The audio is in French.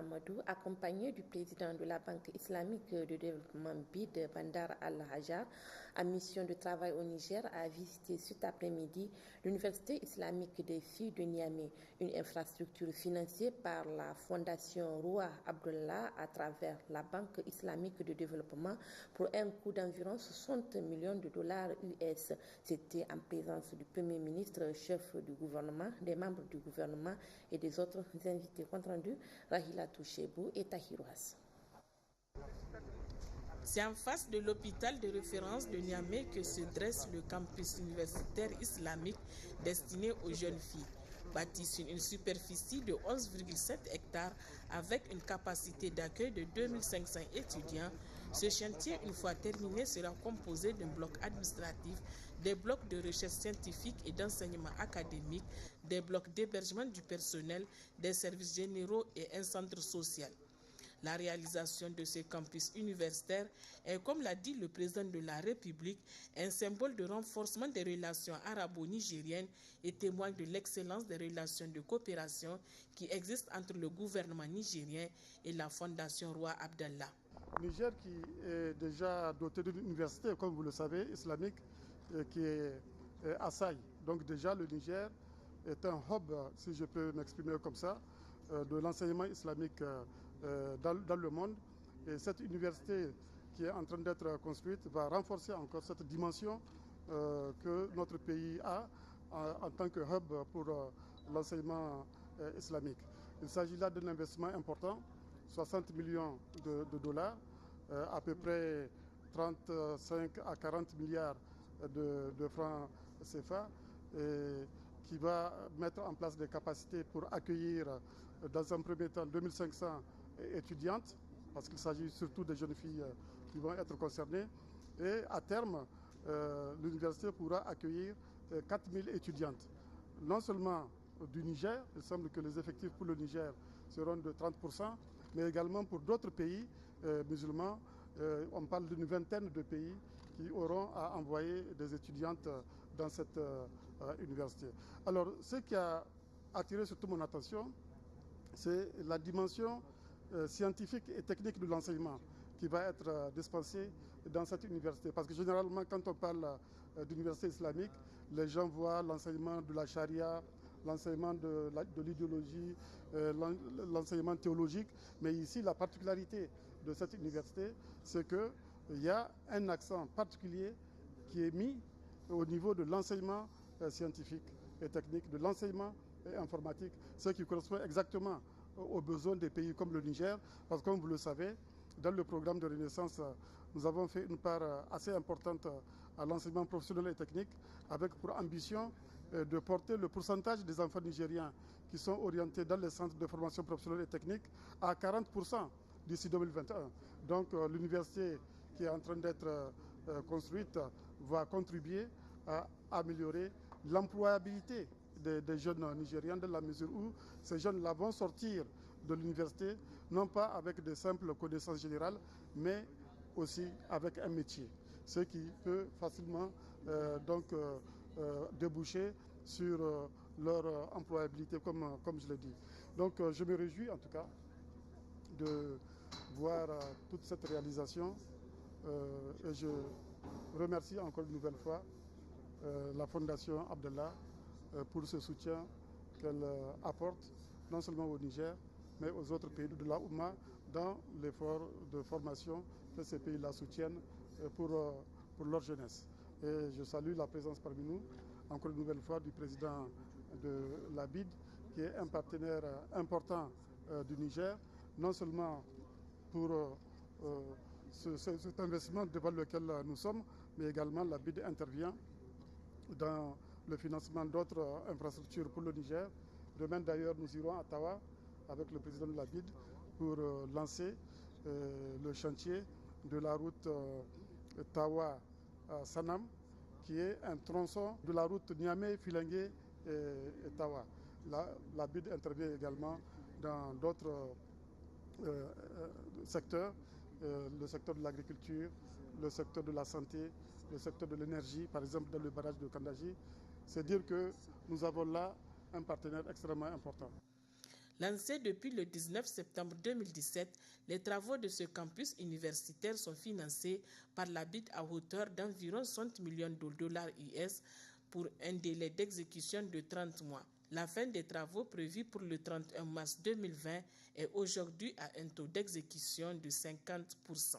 Amadou, accompagné du président de la Banque islamique de développement BID, Bandar Al-Hajar, en mission de travail au Niger, a visité cet après-midi l'Université islamique des filles de Niamey, une infrastructure financée par la Fondation Roi Abdullah à travers la Banque islamique de développement pour un coût d'environ 60 millions de dollars US. C'était en présence du Premier ministre, chef du gouvernement, des membres du gouvernement et des autres invités. Compte rendu, Rahila Touchebou et Tahirouas. C'est en face de l'hôpital de référence de Niamey que se dresse le campus universitaire islamique destiné aux jeunes filles. Bâti sur une superficie de 11,7 hectares avec une capacité d'accueil de 2500 étudiants, ce chantier, une fois terminé, sera composé d'un bloc administratif, des blocs de recherche scientifique et d'enseignement académique, des blocs d'hébergement du personnel, des services généraux et un centre social. La réalisation de ce campus universitaire est, comme l'a dit le président de la République, un symbole de renforcement des relations arabo-nigériennes et témoigne de l'excellence des relations de coopération qui existent entre le gouvernement nigérien et la Fondation Roi Abdallah. Le Niger qui est déjà doté d'une université, comme vous le savez, islamique, qui est à Saï. Donc déjà le Niger est un hub, si je peux m'exprimer comme ça, de l'enseignement islamique dans le monde. Et cette université qui est en train d'être construite va renforcer encore cette dimension que notre pays a en tant que hub pour l'enseignement islamique. Il s'agit là d'un investissement important, 60 millions de dollars, à peu près 35 à 40 milliards de francs CFA, et qui va mettre en place des capacités pour accueillir dans un premier temps 2500 étudiantes, parce qu'il s'agit surtout des jeunes filles qui vont être concernées. Et à terme, l'université pourra accueillir 4000 étudiantes. Non seulement du Niger, il semble que les effectifs pour le Niger seront de 30%, mais également pour d'autres pays musulmans. On parle d'une vingtaine de pays qui auront à envoyer des étudiantes dans cette université. Alors, ce qui a attiré surtout mon attention, c'est la dimension scientifique et technique de l'enseignement qui va être dispensé dans cette université. Parce que généralement, quand on parle d'université islamique, les gens voient l'enseignement de la charia, l'enseignement de l'idéologie, l'enseignement théologique. Mais ici, la particularité de cette université, c'est qu'il y a un accent particulier qui est mis au niveau de l'enseignement scientifique et technique, de l'enseignement informatique, ce qui correspond exactement aux besoins des pays comme le Niger. Parce que comme vous le savez, dans le programme de Renaissance, nous avons fait une part assez importante à l'enseignement professionnel et technique, avec pour ambition de porter le pourcentage des enfants nigériens qui sont orientés dans les centres de formation professionnelle et technique à 40% d'ici 2021. Donc l'université qui est en train d'être construite va contribuer à améliorer l'employabilité des jeunes Nigériens, dans la mesure où ces jeunes-là vont sortir de l'université, non pas avec de simples connaissances générales, mais aussi avec un métier, ce qui peut facilement déboucher sur leur employabilité, comme je l'ai dit. Donc je me réjouis en tout cas de voir toute cette réalisation et je remercie encore une nouvelle fois la Fondation Abdallah pour ce soutien qu'elle apporte non seulement au Niger, mais aux autres pays de la Oumma dans l'effort de formation que ces pays-là soutiennent pour leur jeunesse. Et je salue la présence parmi nous, encore une nouvelle fois, du président de la BID, qui est un partenaire important du Niger, non seulement pour cet investissement devant lequel nous sommes, mais également la BID intervient dans le financement d'autres infrastructures pour le Niger. Demain d'ailleurs, nous irons à Tawa avec le président de la BID pour lancer le chantier de la route Tawa-Sanam, qui est un tronçon de la route Niamey-Filengue et Tawa. La BID intervient également dans d'autres secteurs, le secteur de l'agriculture, le secteur de la santé, le secteur de l'énergie, par exemple dans le barrage de Kandaji. C'est dire que nous avons là un partenaire extrêmement important. Lancé depuis le 19 septembre 2017, les travaux de ce campus universitaire sont financés par la BID à hauteur d'environ 60 millions de dollars US pour un délai d'exécution de 30 mois. La fin des travaux prévus pour le 31 mars 2020 est aujourd'hui à un taux d'exécution de 50%.